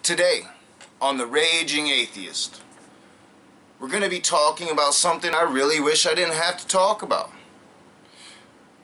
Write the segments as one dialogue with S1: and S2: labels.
S1: Today, on The Raging Atheist, we're going to be talking about something I really wish I didn't have to talk about.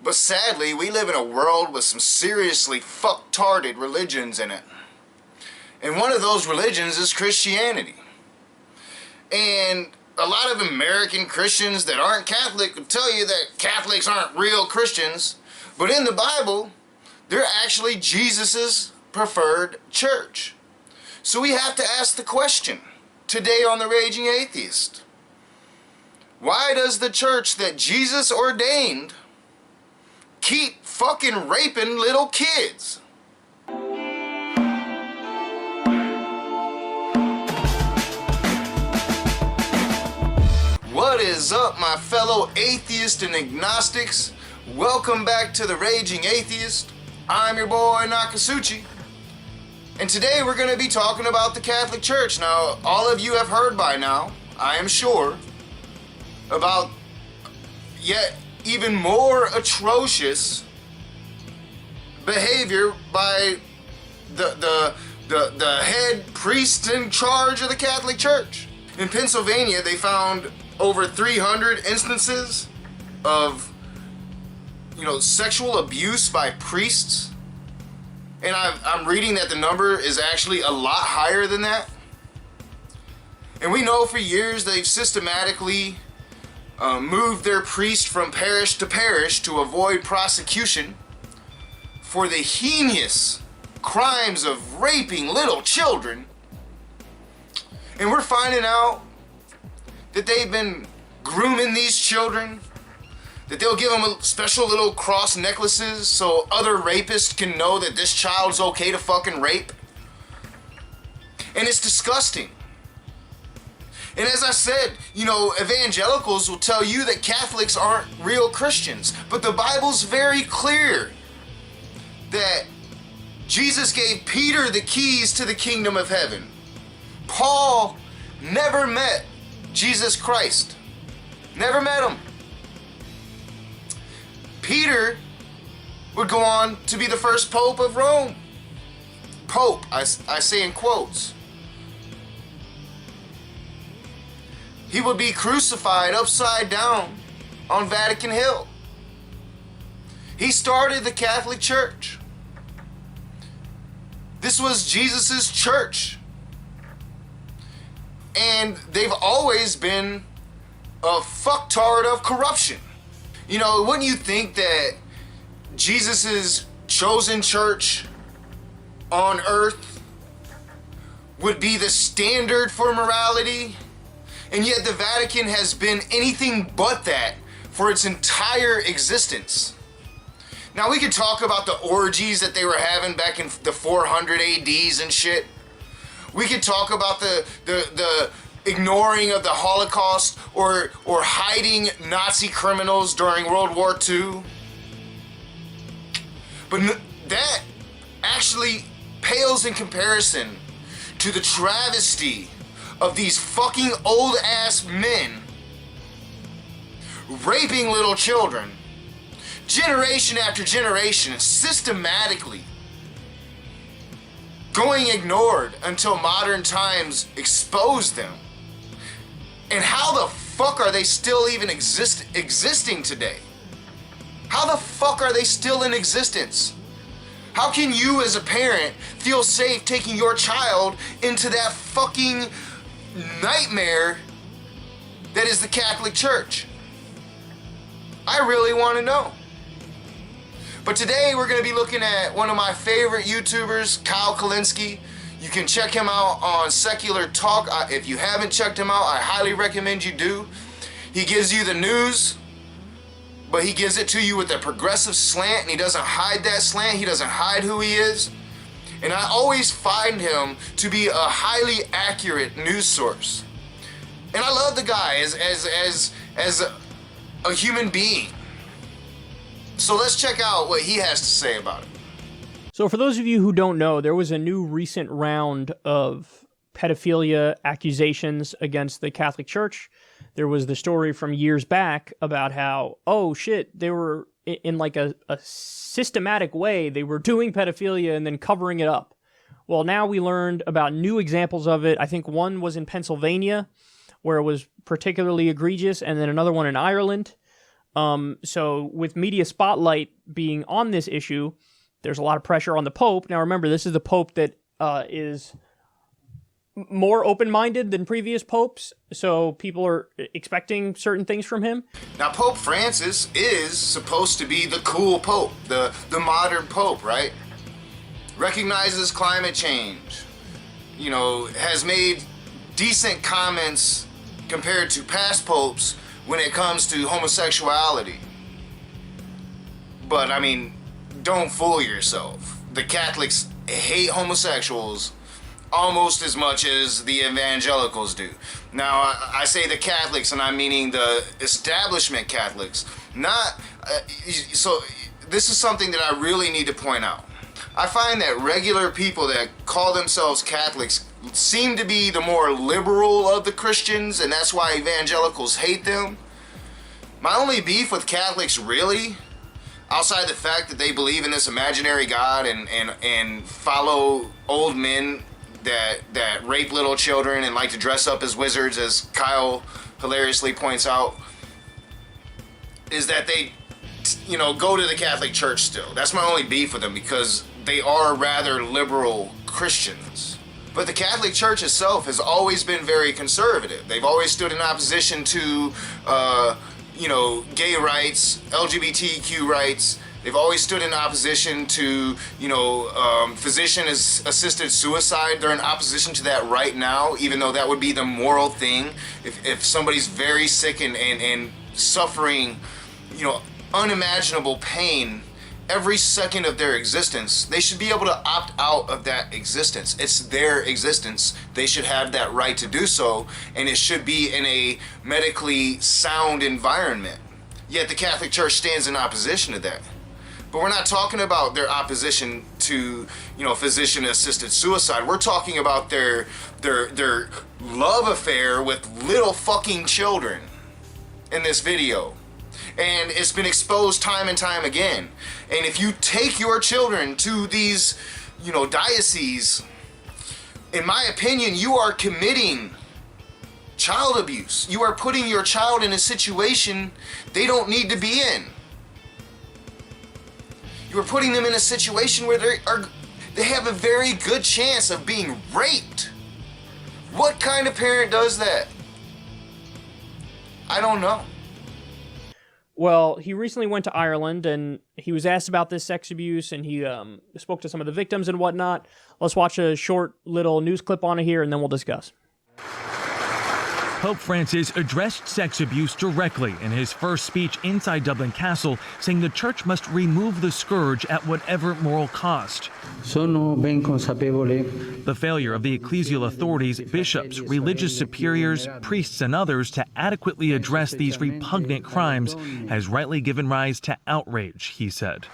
S1: But sadly, we live in a world with some seriously fucktarded religions in it. And one of those religions is Christianity. And a lot of American Christians that aren't Catholic will tell you that Catholics aren't real Christians. But in the Bible, they're actually Jesus's preferred church. So we have to ask the question, today on The Raging Atheist, why does the church that Jesus ordained keep fucking raping little kids? What is up, my fellow atheists and agnostics? Welcome back to The Raging Atheist. I'm your boy Nakasuchi. And today we're going to be talking about the Catholic Church. Now, all of you have heard by now, I am sure, about yet even more atrocious behavior by the head priest in charge of the Catholic Church. In Pennsylvania, they found over 300 instances of, sexual abuse by priests. And I'm reading that the number is actually a lot higher than that. And we know for years they've systematically moved their priest from parish to parish to avoid prosecution for the heinous crimes of raping little children. And we're finding out that they've been grooming these children, that they'll give them special little cross necklaces so other rapists can know that this child's okay to fucking rape. And it's disgusting. And as I said, evangelicals will tell you that Catholics aren't real Christians. But the Bible's very clear that Jesus gave Peter the keys to the kingdom of heaven. Paul never met Jesus Christ. Never met him. Peter would go on to be the first Pope of Rome. Pope, I say in quotes. He would be crucified upside down on Vatican Hill. He started the Catholic Church. This was Jesus's church. And they've always been a fucktard of corruption. Wouldn't you think that Jesus's chosen church on earth would be the standard for morality? And yet the Vatican has been anything but that for its entire existence. Now we could talk about the orgies that they were having back in the 400 ADs and shit. We could talk about the ignoring of the Holocaust or hiding Nazi criminals during World War II. But that actually pales in comparison to the travesty of these fucking old ass men raping little children generation after generation, systematically going ignored until modern times exposed them. And how the fuck are they still even existing today? How the fuck are they still in existence? How can you as a parent feel safe taking your child into that fucking nightmare that is the Catholic Church? I really want to know. But today we're going to be looking at one of my favorite YouTubers, Kyle Kalinske. You can check him out on Secular Talk. If you haven't checked him out, I highly recommend you do. He gives you the news, but he gives it to you with a progressive slant, and he doesn't hide that slant. He doesn't hide who he is. And I always find him to be a highly accurate news source. And I love the guy as a human being. So let's check out what he has to say about it.
S2: So for those of you who don't know, there was a new recent round of pedophilia accusations against the Catholic Church. There was the story from years back about how, oh shit, they were in like a systematic way, they were doing pedophilia and then covering it up. Well, now we learned about new examples of it. I think one was in Pennsylvania, where it was particularly egregious, and then another one in Ireland. So with media spotlight being on this issue, there's a lot of pressure on the Pope. Now remember, this is the Pope that is more open-minded than previous popes, so people are expecting certain things from him.
S1: Now, Pope Francis is supposed to be the cool Pope, the modern Pope, right? Recognizes climate change, has made decent comments compared to past popes when it comes to homosexuality. But, don't fool yourself. The Catholics hate homosexuals almost as much as the evangelicals do. Now, I say the Catholics, and I'm meaning the establishment Catholics. So this is something that I really need to point out. I find that regular people that call themselves Catholics seem to be the more liberal of the Christians, and that's why evangelicals hate them. My only beef with Catholics, really, outside the fact that they believe in this imaginary God and follow old men that rape little children and like to dress up as wizards, as Kyle hilariously points out, is that they, go to the Catholic Church still. That's my only beef with them, because they are rather liberal Christians. But the Catholic Church itself has always been very conservative. They've always stood in opposition to, gay rights, LGBTQ rights. They've always stood in opposition to, physician-assisted suicide. They're in opposition to that right now, even though that would be the moral thing. If somebody's very sick and suffering, unimaginable pain every second of their existence, they should be able to opt out of that existence. It's their existence. They should have that right to do so, and it should be in a medically sound environment. Yet the Catholic Church stands in opposition to that. But we're not talking about their opposition to, physician-assisted suicide. We're talking about their love affair with little fucking children in this video. And it's been exposed time and time again. And if you take your children to these, dioceses, in my opinion, you are committing child abuse. You are putting your child in a situation they don't need to be in. You are putting them in a situation where they have a very good chance of being raped. What kind of parent does that? I don't know.
S2: Well, he recently went to Ireland, and he was asked about this sex abuse, and he spoke to some of the victims and whatnot. Let's watch a short little news clip on it here, and then we'll discuss.
S3: Pope Francis addressed sex abuse directly in his first speech inside Dublin Castle, saying the church must remove the scourge at whatever moral cost.
S4: Sono ben consapevole.
S3: The failure of the ecclesial authorities, bishops, religious superiors, priests, and others to adequately address these repugnant crimes has rightly given rise to outrage, he said.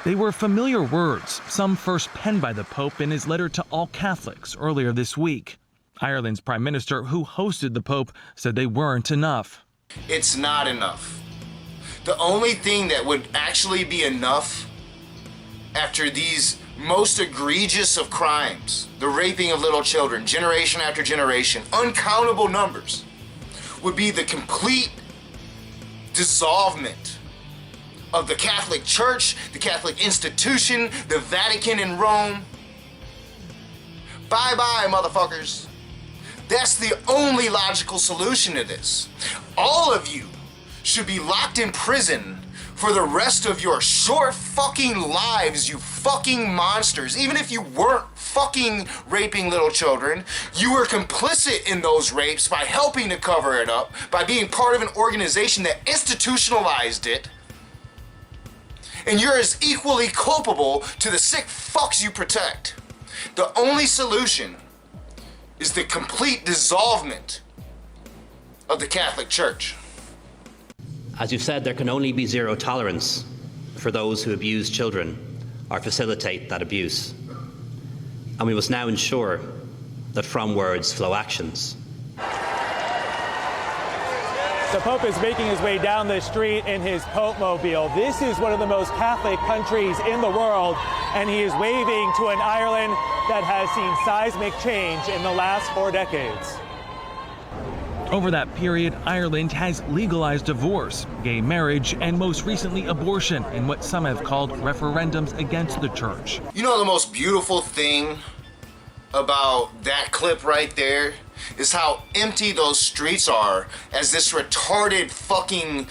S3: They were familiar words, some first penned by the Pope in his letter to all Catholics earlier this week. Ireland's Prime Minister, who hosted the Pope, said they weren't enough.
S1: It's not enough. The only thing that would actually be enough after these most egregious of crimes, the raping of little children, generation after generation, uncountable numbers, would be the complete dissolvement of the Catholic Church, the Catholic institution, the Vatican in Rome. Bye-bye, motherfuckers. That's the only logical solution to this. All of you should be locked in prison for the rest of your short fucking lives, you fucking monsters. Even if you weren't fucking raping little children, you were complicit in those rapes by helping to cover it up, by being part of an organization that institutionalized it. And you're as equally culpable to the sick fucks you protect. The only solution is the complete dissolvement of the Catholic Church.
S5: As you've said, there can only be zero tolerance for those who abuse children or facilitate that abuse. And we must now ensure that from words flow actions.
S6: The Pope is making his way down the street in his Pope-mobile. This is one of the most Catholic countries in the world, and he is waving to an Ireland that has seen seismic change in the last 4 decades.
S3: Over that period, Ireland has legalized divorce, gay marriage, and most recently abortion in what some have called referendums against the church.
S1: You know the most beautiful thing about that clip right there is how empty those streets are as this retarded fucking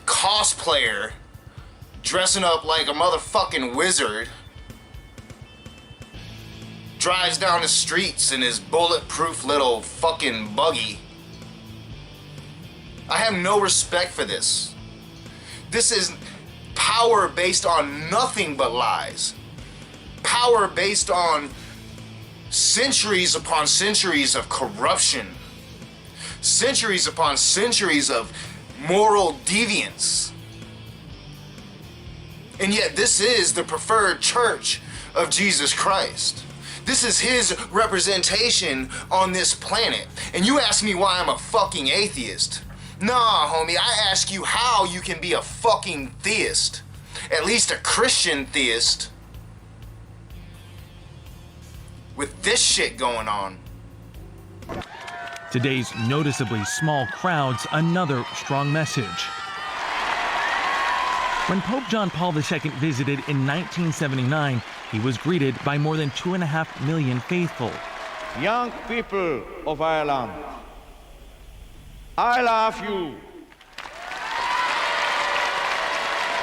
S1: cosplayer dressing up like a motherfucking wizard drives down the streets in his bulletproof little fucking buggy. I have no respect for this. This is power based on nothing but lies. Power based on centuries upon centuries of corruption. Centuries upon centuries of moral deviance. And yet this is the preferred church of Jesus Christ. This is his representation on this planet. And you ask me why I'm a fucking atheist. Nah, homie, I ask you how you can be a fucking theist. At least a Christian theist. With this shit going on.
S3: Today's noticeably small crowds, another strong message. When Pope John Paul II visited in 1979, he was greeted by more than 2.5 million faithful.
S7: Young people of Ireland, I love you.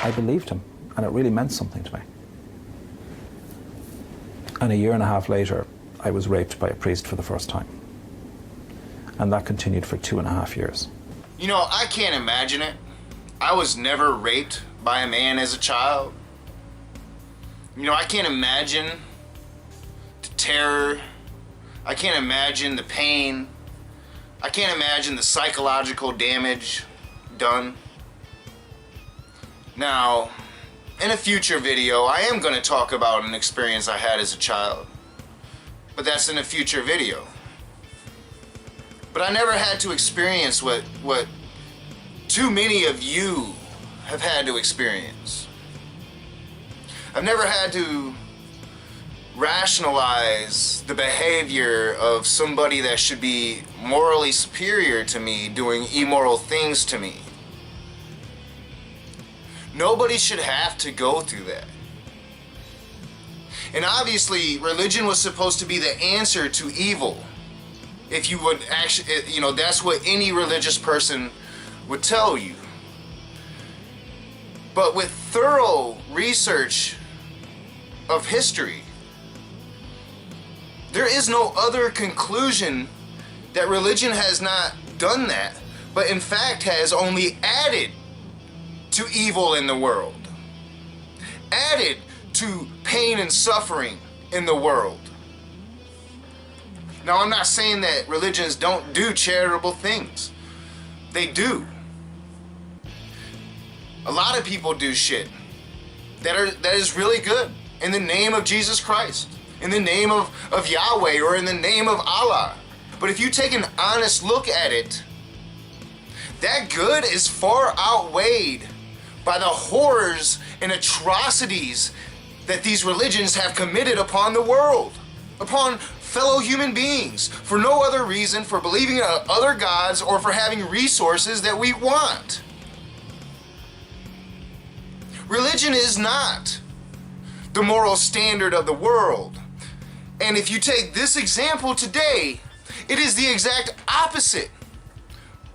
S8: I believed him, and it really meant something to me. And a year and a half later, I was raped by a priest for the first time. And that continued for 2.5 years.
S1: You know, I can't imagine it. I was never raped by a man as a child. You know, I can't imagine the terror. I can't imagine the pain. I can't imagine the psychological damage done. Now, in a future video, I am going to talk about an experience I had as a child. But that's in a future video. But I never had to experience what too many of you have had to experience. I've never had to rationalize the behavior of somebody that should be morally superior to me doing immoral things to me. Nobody should have to go through that. And obviously, religion was supposed to be the answer to evil. If you would actually, you know, that's what any religious person would tell you. But with thorough research of history, there is no other conclusion that religion has not done that, but in fact has only added to evil in the world, added to pain and suffering in the world. Now, I'm not saying that religions don't do charitable things. They do. A lot of people do shit that is really good in the name of Jesus Christ, in the name of Yahweh, or in the name of Allah. But if you take an honest look at it, that good is far outweighed by the horrors and atrocities that these religions have committed upon the world, upon fellow human beings, for no other reason, for believing in other gods or for having resources that we want. Religion is not the moral standard of the world. And if you take this example today, it is the exact opposite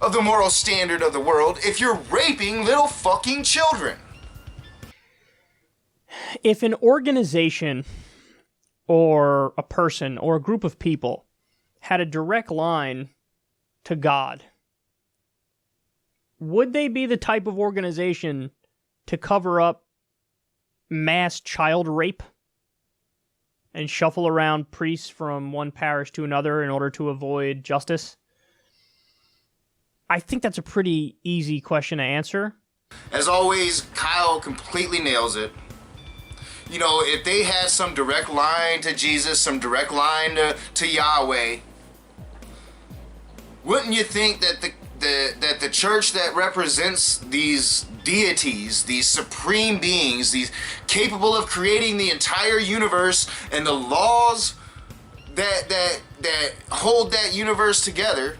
S1: of the moral standard of the world if you're raping little fucking children.
S2: If an organization or a person or a group of people had a direct line to God, would they be the type of organization to cover up mass child rape and shuffle around priests from one parish to another in order to avoid justice? I think that's a pretty easy question to answer.
S1: As always, Kyle completely nails it. You know, if they had some direct line to Jesus, some direct line to Yahweh, wouldn't you think that the church that represents these deities, these supreme beings, these capable of creating the entire universe and the laws that hold that universe together,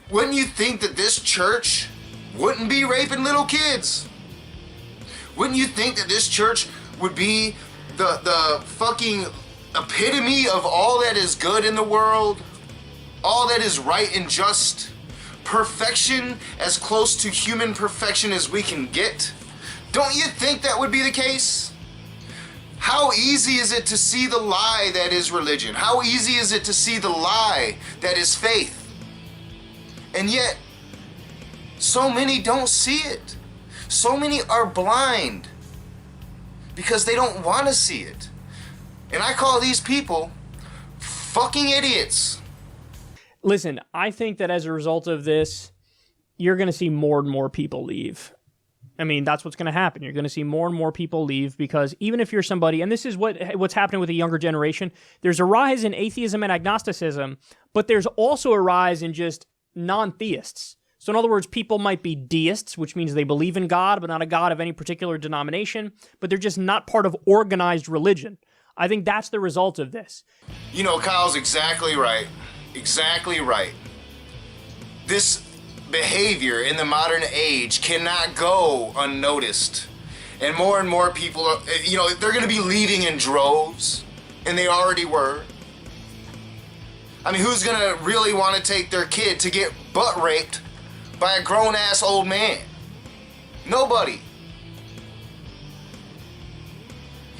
S1: wouldn't you think that this church wouldn't be raping little kids? Wouldn't you think that this church would be the fucking epitome of all that is good in the world, all that is right and just, perfection as close to human perfection as we can get? Don't you think that would be the case? How easy is it to see the lie that is religion? How easy is it to see the lie that is faith? And yet, so many don't see it. So many are blind because they don't want to see it. And I call these people fucking idiots.
S2: Listen, I think that as a result of this, you're going to see more and more people leave. I mean, that's what's going to happen. You're going to see more and more people leave because even if you're somebody, and this is what's happening with the younger generation, there's a rise in atheism and agnosticism, but there's also a rise in just non-theists. So in other words, people might be deists, which means they believe in God, but not a God of any particular denomination, but they're just not part of organized religion. I think that's the result of this.
S1: You know, Kyle's exactly right. Exactly right. This behavior in the modern age cannot go unnoticed. And more people, are, you know, they're going to be leaving in droves, and they already were. I mean, who's going to really want to take their kid to get butt raped by a grown-ass old man? Nobody.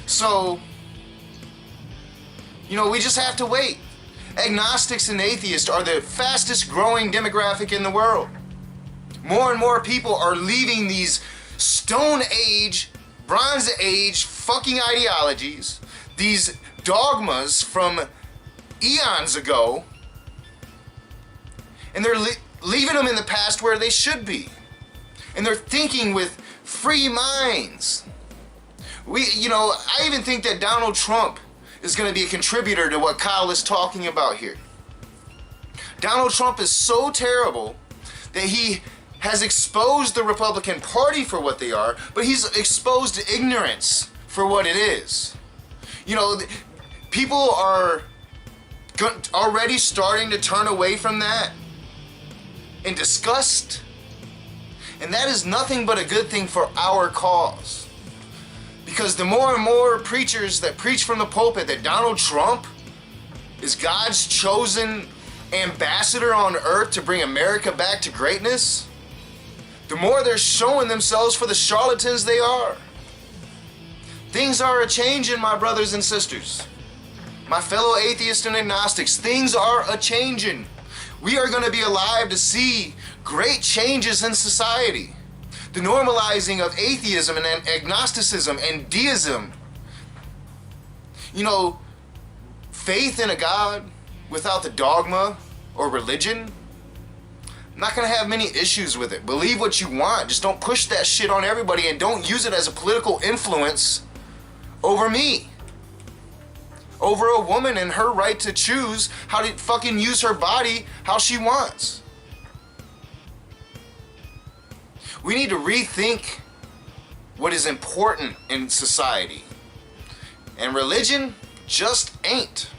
S1: So, you know, we just have to wait. Agnostics and atheists are the fastest growing demographic in the world. More and more people are leaving these Stone Age, Bronze Age fucking ideologies, these dogmas from eons ago, and they're leaving them in the past where they should be. And they're thinking with free minds. I even think that Donald Trump is going to be a contributor to what Kyle is talking about here. Donald Trump is so terrible that he has exposed the Republican Party for what they are, but he's exposed ignorance for what it is. You know, people are already starting to turn away from that in disgust, and that is nothing but a good thing for our cause. Because the more and more preachers that preach from the pulpit that Donald Trump is God's chosen ambassador on earth to bring America back to greatness, the more they're showing themselves for the charlatans they are. Things are a-changing, my brothers and sisters. My fellow atheists and agnostics, things are a-changing. We are going to be alive to see great changes in society. The normalizing of atheism and agnosticism and deism. You know, faith in a God without the dogma or religion, I'm not going to have many issues with it. Believe what you want. Just don't push that shit on everybody and don't use it as a political influence over me. Over a woman and her right to choose how to fucking use her body how she wants. We need to rethink what is important in society. And religion just ain't.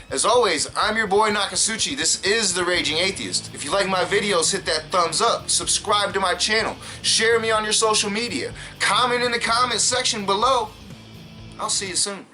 S1: As always, I'm your boy Nakasuchi. This is The Raging Atheist. If you like my videos, hit that thumbs up. Subscribe to my channel. Share me on your social media. Comment in the comment section below. I'll see you soon.